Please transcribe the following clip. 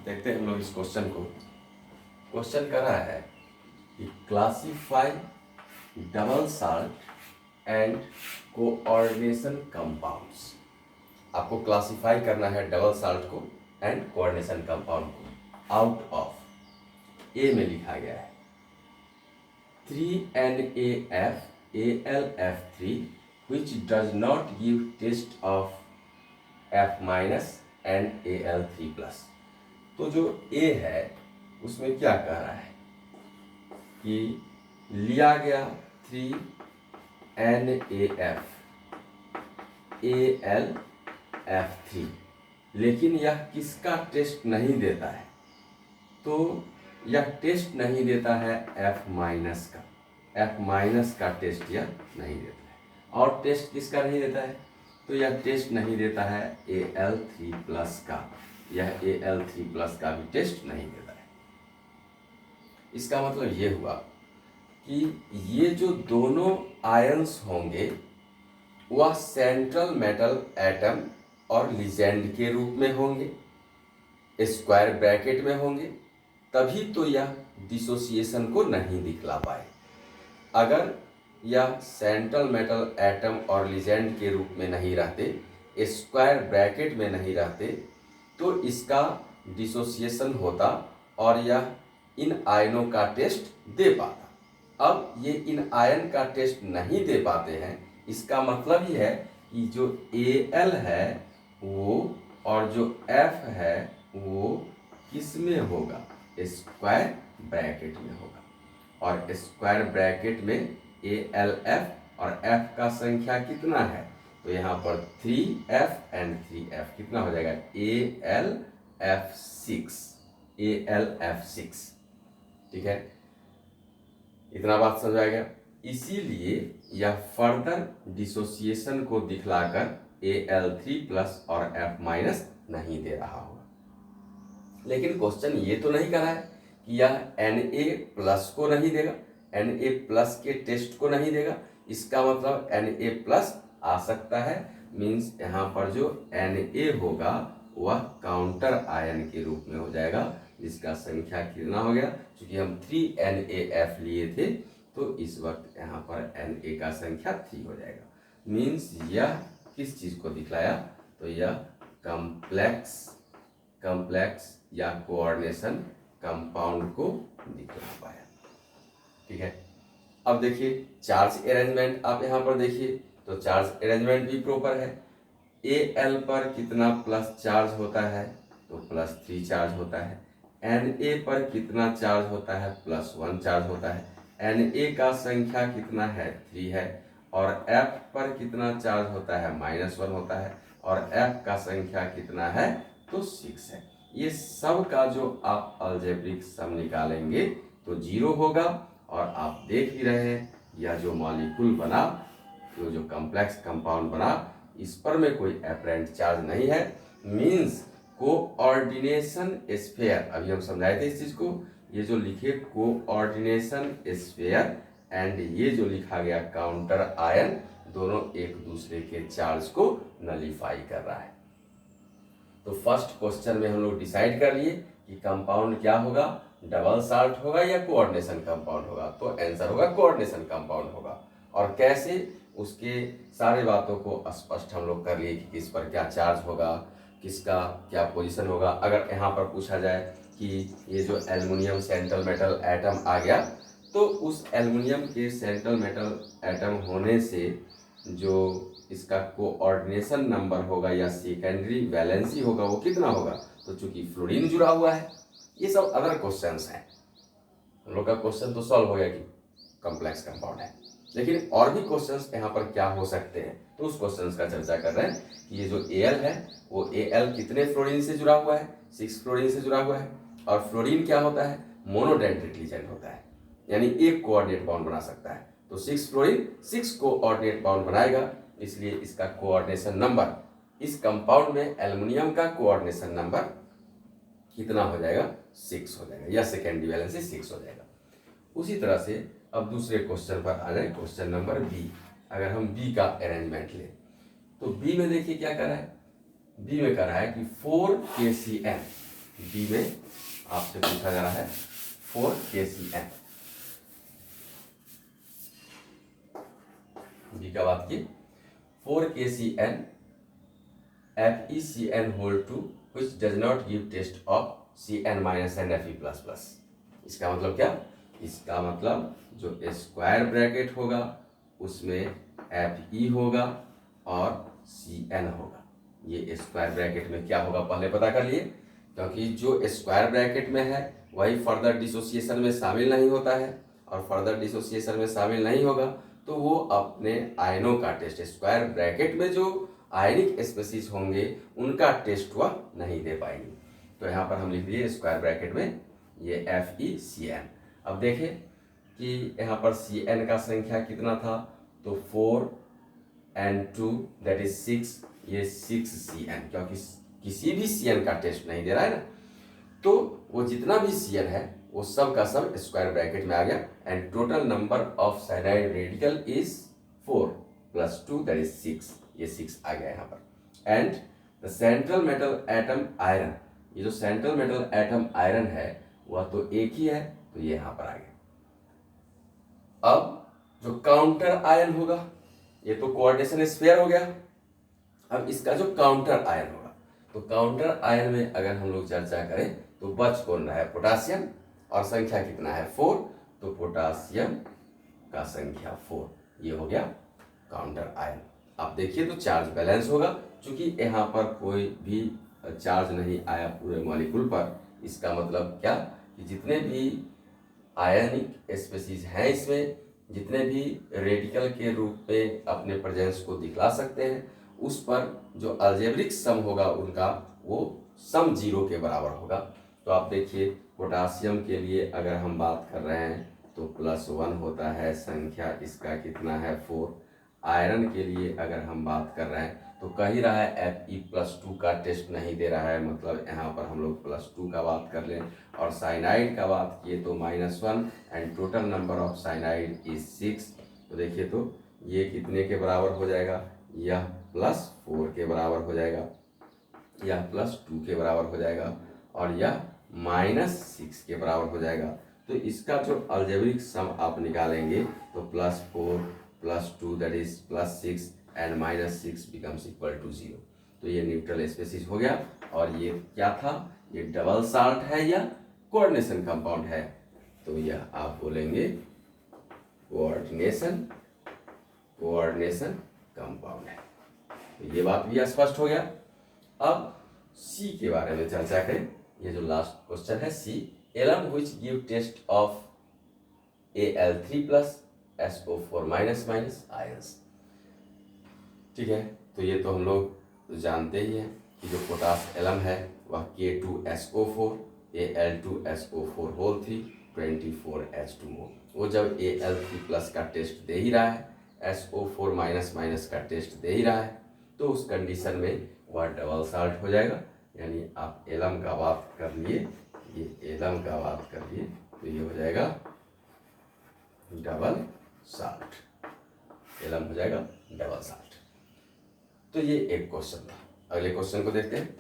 देखते हैं हम लोग इस क्वेश्चन को। क्वेश्चन कर रहा है कि classify double salt and coordination compounds. आपको क्लासीफाई करना है डबल साल्ट को एंड कोऑर्डिनेशन कंपाउंड को। आउट ऑफ ए में लिखा गया है 3NAF AlF3 which does not give test of F- and Al3+। तो जो A है उसमें क्या कह रहा है कि लिया गया 3NAF AlF3, लेकिन यह किसका टेस्ट नहीं देता है? तो यह टेस्ट नहीं देता है F- का। F- का टेस्ट यह नहीं देता है। और टेस्ट किसका नहीं देता है? तो यह टेस्ट नहीं देता है Al3+ का। यह Al3+ का भी टेस्ट नहीं देता है। इसका मतलब ये हुआ कि ये जो दोनों आयंस होंगे वह सेंट्रल मेटल एटम और लिजेंड के रूप में होंगे, स्क्वायर ब्रैकेट में होंगे, तभी तो यह डिसोसिएशन को नहीं दिखला पाए। अगर यह सेंट्रल मेटल एटम और लिजेंड के रूप में नहीं रहते, स्क्वायर ब्रैकेट में नहीं रहते, तो इसका डिसोसिएशन होता और यह इन आयनों का टेस्ट दे पाता। अब ये इन आयन का टेस्ट नहीं दे पाते हैं, इसका मतलब ही है कि जो Al है वो और जो F है वो किस में होगा? स्क्वायर ब्रैकेट में होगा। और स्क्वायर ब्रैकेट में AlF और F का संख्या कितना है? तो यहाँ पर 3F एंड 3F कितना हो जाएगा? AlF6। ठीक है, इतना बात समझ आ गया। इसीलिए यह फर्दर डिसोसिएशन को दिखलाकर Al3+ और F- नहीं दे रहा होगा। लेकिन क्वेश्चन ये तो नहीं कर रहा है कि यह Na+ को नहीं देगा, Na+ के टेस्ट को नहीं देगा। इसका मतलब Na+ आ सकता है, मीन्स यहाँ पर जो Na होगा वह काउंटर आयन के रूप में हो जाएगा, जिसका संख्या कितना हो गया? क्योंकि हम 3NAF लिए थे तो इस वक्त यहाँ पर Na का संख्या 3 हो जाएगा। मीन्स यह किस चीज को दिखलाया? तो यह कम्प्लेक्स या कोऑर्डिनेशन कंपाउंड को दिखला पाया। ठीक है, अब देखिए चार्ज अरेंजमेंट। आप यहाँ पर देखिए तो चार्ज अरेंजमेंट भी प्रॉपर है। Al पर कितना प्लस चार्ज होता है? तो +3 चार्ज होता है। Na पर कितना चार्ज होता है? +1 चार्ज होता है। Na का संख्या कितना है? 3 है। और F पर कितना चार्ज होता है? -1 होता है। और F का संख्या कितना है? तो 6 है। ये सब का जो आप अलजेब्रिक सम निकालेंगे तो 0 होगा। और आप देख भी रहे हैं यह जो मॉलिक्यूल बना, जो कॉम्प्लेक्स कंपाउंड बना, इस पर में कोई अपरेंट चार्ज नहीं है। मीन्स कोऑर्डिनेशन स्फीयर, अभी हम समझाए थे इस चीज को। ये जो लिखे कोऑर्डिनेशन स्फीयर एंड ये जो लिखा गया काउंटर आयन, दोनों एक दूसरे के चार्ज को नलीफाई कर रहा है। तो फर्स्ट क्वेश्चन में हम लोग डिसाइड कर लिए कि कंपाउंड क्या होगा, डबल साल्ट होगा या कोऑर्डिनेशन कंपाउंड होगा। तो आंसर होगा कोऑर्डिनेशन कंपाउंड होगा। और कैसे, उसके सारे बातों को स्पष्ट हम लोग कर लिए कि किस पर क्या चार्ज होगा, किसका क्या पोजीशन होगा। अगर यहाँ पर पूछा जाए कि ये जो एल्युमिनियम सेंट्रल मेटल एटम आ गया, तो उस एल्युमिनियम के सेंट्रल मेटल एटम होने से जो इसका कोऑर्डिनेशन नंबर होगा या सेकेंडरी वैलेंसी होगा वो कितना होगा? तो चूंकि फ्लोरीन जुड़ा हुआ है। ये सब अदर क्वेश्चंस हैं। हम लोग का क्वेश्चन तो सॉल्व हो गया कि कॉम्प्लेक्स कंपाउंड है, लेकिन और भी क्वेश्चंस यहाँ पर क्या हो सकते हैं, तो उस क्वेश्चंस का चर्चा कर रहे हैं कि ये जो Al है वो Al कितने फ्लोरीन से जुड़ा हुआ है? 6 फ्लोरीन से जुड़ा हुआ है। और फ्लोरीन क्या होता है? मोनोडेंड्रिट लिगेंड होता है, यानी एक कोऑर्डिनेट बॉन्ड बना सकता है। तो 6 फ्लोरीन 6 कोऑर्डिनेट बॉन्ड बनाएगा, इसलिए इसका कोऑर्डिनेशन नंबर, इस कंपाउंड में एल्युमिनियम का कोऑर्डिनेशन नंबर कितना हो जाएगा? 6 हो जाएगा, या सेकेंडरी वैलेंसी 6 हो जाएगा। उसी तरह से अब दूसरे क्वेश्चन पर आ जाए, क्वेश्चन नंबर बी। अगर हम बी का अरेंजमेंट लें तो बी में देखिए क्या कर रहा है। बी में कर रहा है कि 4 KCl डी में आपसे पूछा जा रहा है 4KCN। डी का बात की 4KCN FeCN whole 2 which does not give test of Cn minus and Fe++। इसका मतलब क्या? इसका मतलब जो स्क्वायर ब्रैकेट होगा उसमें Fe होगा और Cn होगा। ये स्क्वायर ब्रैकेट में क्या होगा पहले पता कर लिए, क्योंकि जो स्क्वायर ब्रैकेट में है वही फर्दर डिसोसिएशन में शामिल नहीं होता है, और फर्दर डिसोसिएशन में शामिल नहीं होगा तो वो अपने आयनों का टेस्ट, स्क्वायर ब्रैकेट में जो आयनिक स्पेसीज होंगे उनका टेस्ट वह नहीं दे पाएंगे। तो यहाँ पर हम लिख दिए स्क्वायर ब्रैकेट में ये FeCN। अब देखें कि यहाँ पर Cn का संख्या कितना था, तो 4 and 2 दैट इज 6, ये 6Cn, क्योंकि किसी भी Cn का टेस्ट नहीं दे रहा है ना, तो वो जितना भी Cn है वो सब का सब स्क्वायर ब्रैकेट में आ गया। And total number of cyanide radical is 4 + 2 that is 6, ये 6 आ गया यहाँ पर। And the central metal atom iron, ये जो सेंट्रल मेटल एटम आयरन है वह तो एक ही है, तो ये यहाँ पर आ गया। अब जो काउंटर आयन होगा, ये तो कोऑर्डिनेशन स्फीयर हो गया, अब इसका जो काउंटर आयन होगा, तो काउंटर आयन में अगर हम लोग चर्चा करें तो बच कौन रहा है? पोटासियम, और संख्या कितना है? 4, तो पोटासियम का संख्या 4, ये हो गया काउंटर आयन। आप देखिए तो चार्ज बैलेंस होगा, क्योंकि यहाँ पर कोई भी चार्ज नहीं आया पूरे मॉलिक्यूल पर। इसका मतलब क्या कि जितने भी आयनिक स्पेसीज हैं इसमें, जितने भी रेडिकल के रूप में अपने प्रेजेंस को दिखला सकते हैं, उस पर जो अलजेब्रिक सम होगा उनका वो सम 0 के बराबर होगा। तो आप देखिए पोटासियम के लिए अगर हम बात कर रहे हैं तो +1 होता है, संख्या इसका कितना है? 4। आयरन के लिए अगर हम बात कर रहे हैं तो कह ही रहा है Fe+2 का टेस्ट नहीं दे रहा है, मतलब यहाँ पर हम लोग +2 का बात कर लें। और साइनाइड का बात किए तो -1 and total number of cyanide is 6। तो देखिए तो ये कितने के बराबर हो जाएगा? यह +4 के बराबर हो जाएगा, यह +2 के बराबर हो जाएगा, और यह -6 के बराबर हो जाएगा। तो इसका जो अलजेब्रिक सम आप निकालेंगे तो +4 + 2 that is +6 and -6 becomes equal to 0। तो ये न्यूट्रल स्पेसीज हो गया। और ये क्या था? ये डबल साल्ट है या कोऑर्डिनेशन कंपाउंड है? तो यह आप बोलेंगे कोऑर्डिनेशन कंपाउंड है। तो ये बात भी स्पष्ट हो गया। अब सी के बारे में चर्चा करें। ये जो लास्ट क्वेश्चन है C, alum which give test of Al3+ SO4- ions. ठीक है, तो ये तो हम लोग जानते ही हैं कि जो पोटास एलम है वह K2SO4 Al2SO4 होल 3 24H2 मोल। वो जब Al3+ का टेस्ट दे ही रहा है, SO4- का टेस्ट दे ही रहा है, तो उस कंडीशन में वह डबल साल्ट हो जाएगा। यानी आप एलम का बात कर लिए, ये एलम का बात कर लिए, तो ये हो जाएगा डबल साल्ट, एलम हो जाएगा डबल साल्ट। तो ये एक क्वेश्चन था। अगले क्वेश्चन को देखते हैं।